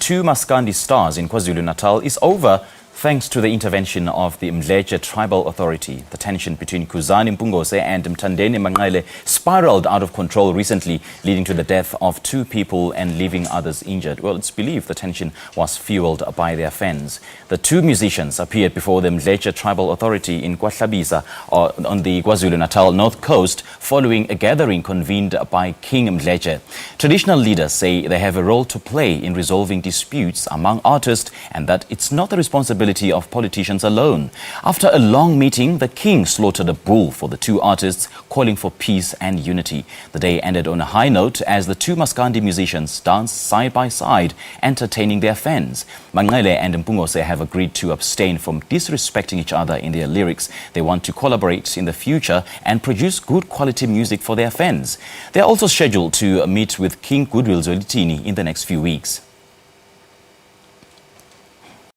two Maskandi stars in KwaZulu-Natal is over thanks to the intervention of the Mdletshe Tribal Authority. The tension between kaKhuzani and Mthandeni Manqele spiraled out of control recently, leading to the death of two people and leaving others injured. Well, it's believed the tension was fueled by their fans. The two musicians appeared before the Mdletshe Tribal Authority in KwaHlabisa on the KwaZulu-Natal North Coast following a gathering convened by King Mdletshe. Traditional leaders say they have a role to play in resolving disputes among artists and that it's not the responsibility of politicians alone. After a long meeting, the king slaughtered a bull for the two artists, calling for peace and unity. The day ended on a high note as the two Maskandi musicians danced side by side, entertaining their fans. Manqele and Mpungose have agreed to abstain from disrespecting each other in their lyrics. They want to collaborate in the future and produce good quality music for their fans. They are also scheduled to meet with King Goodwill Zwelithini in the next few weeks.